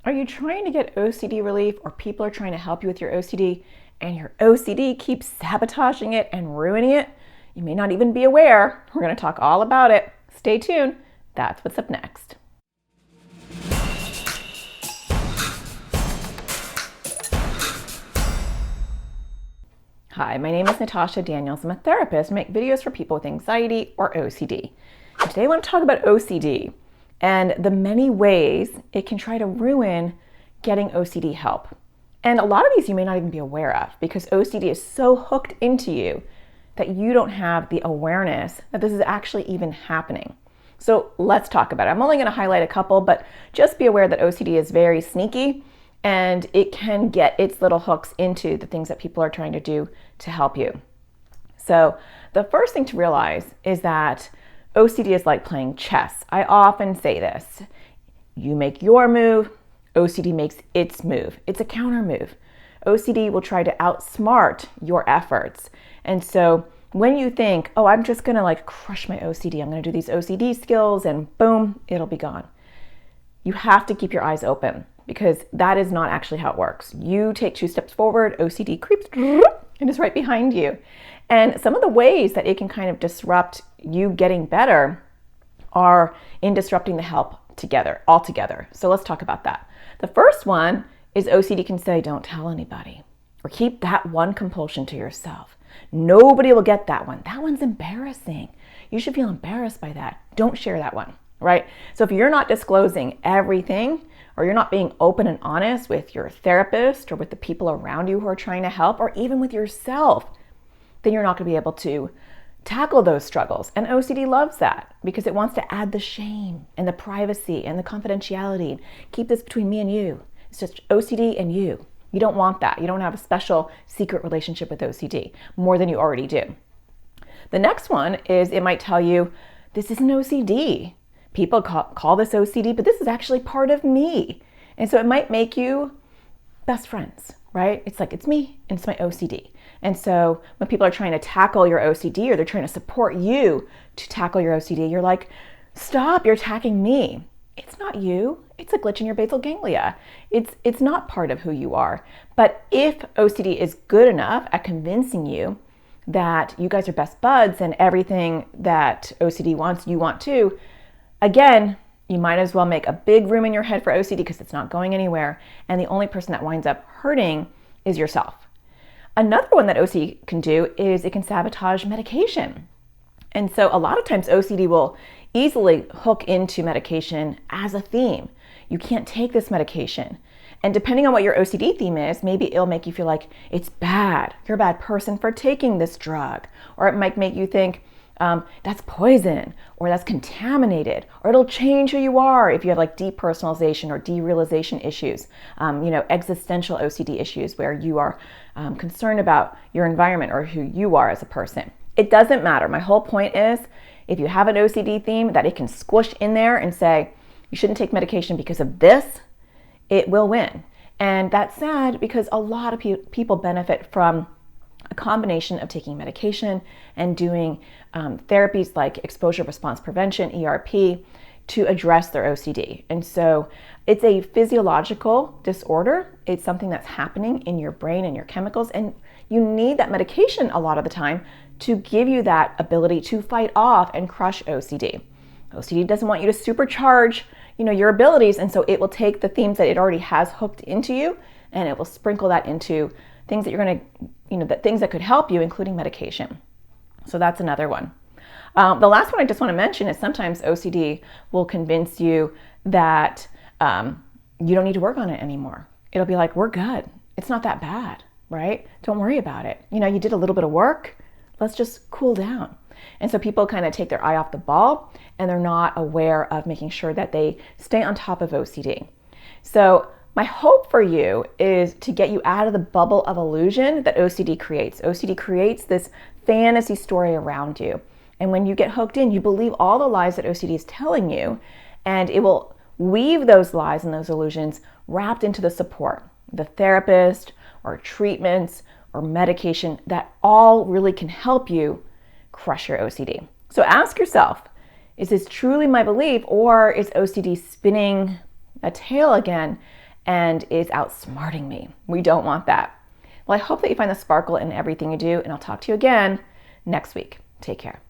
Are you trying to get OCD relief, or people are trying to help you with your OCD and your OCD keeps sabotaging it and ruining it? You may not even be aware. We're going to talk all about it. Stay tuned. That's what's up next. Hi, my name is Natasha Daniels. I'm a therapist. I make videos for people with anxiety or OCD. And today I want to talk about OCD and the many ways it can try to ruin getting OCD help. And a lot of these you may not even be aware of, because OCD is so hooked into you that you don't have the awareness that this is actually even happening. So let's talk about it. I'm only going to highlight a couple, but just be aware that OCD is very sneaky and it can get its little hooks into the things that people are trying to do to help you. So the first thing to realize is that OCD is like playing chess. I often say this: you make your move, OCD makes its move. It's a counter move. OCD will try to outsmart your efforts. And so when you think, oh, I'm just gonna crush my OCD, I'm gonna do these OCD skills and boom, it'll be gone. You have to keep your eyes open, because that is not actually how it works. You take 2 steps forward, OCD creeps and is right behind you. And some of the ways that it can kind of disrupt you getting better are in disrupting the help altogether. So let's talk about that. The first one is OCD can say, don't tell anybody, or keep that one compulsion to yourself. Nobody will get that one. That one's embarrassing. You should feel embarrassed by that. Don't share that one, right? So if you're not disclosing everything, or you're not being open and honest with your therapist or with the people around you who are trying to help, or even with yourself, then you're not going to be able to tackle those struggles. And OCD loves that, because it wants to add the shame and the privacy and the confidentiality. Keep this between me and you. It's just OCD and you. You don't want that. You don't have a special secret relationship with OCD more than you already do. The next one is it might tell you, this isn't OCD. People call this OCD, but this is actually part of me. And so it might make you best friends, right? It's like, it's me and it's my OCD. And so when people are trying to tackle your OCD, or they're trying to support you to tackle your OCD, you're like, stop, you're attacking me. It's not you. It's a glitch in your basal ganglia. It's not part of who you are. But if OCD is good enough at convincing you that you guys are best buds and everything that OCD wants, you want too, again, you might as well make a big room in your head for OCD, because it's not going anywhere. And the only person that winds up hurting is yourself. Another one that OCD can do is it can sabotage medication. And so a lot of times OCD will easily hook into medication as a theme. You can't take this medication. And depending on what your OCD theme is, maybe it'll make you feel like it's bad. You're a bad person for taking this drug. Or it might make you think, that's poison, or that's contaminated, or it'll change who you are if you have depersonalization or derealization issues, existential OCD issues where you are concerned about your environment or who you are as a person. It doesn't matter. My whole point is, if you have an OCD theme that it can squish in there and say, you shouldn't take medication because of this, it will win. And that's sad, because a lot of people benefit from a combination of taking medication and doing therapies like exposure response prevention, ERP, to address their OCD. And so it's a physiological disorder. It's something that's happening in your brain and your chemicals, and you need that medication a lot of the time to give you that ability to fight off and crush OCD. OCD doesn't want you to supercharge, your abilities, and so it will take the themes that it already has hooked into you, and it will sprinkle that into things that you're going to, things that could help you, including medication. So that's another one. The last one I just want to mention is sometimes OCD will convince you that you don't need to work on it anymore. It'll be like, we're good. It's not that bad, right? Don't worry about it. You did a little bit of work. Let's just cool down. And so people kind of take their eye off the ball, and they're not aware of making sure that they stay on top of OCD. So my hope for you is to get you out of the bubble of illusion that OCD creates. OCD creates this fantasy story around you. And when you get hooked in, you believe all the lies that OCD is telling you, and it will weave those lies and those illusions wrapped into the support, the therapist or treatments or medication that all really can help you crush your OCD. So ask yourself, is this truly my belief, or is OCD spinning a tale again and is outsmarting me. We don't want that. Well, I hope that you find the sparkle in everything you do, and I'll talk to you again next week. Take care.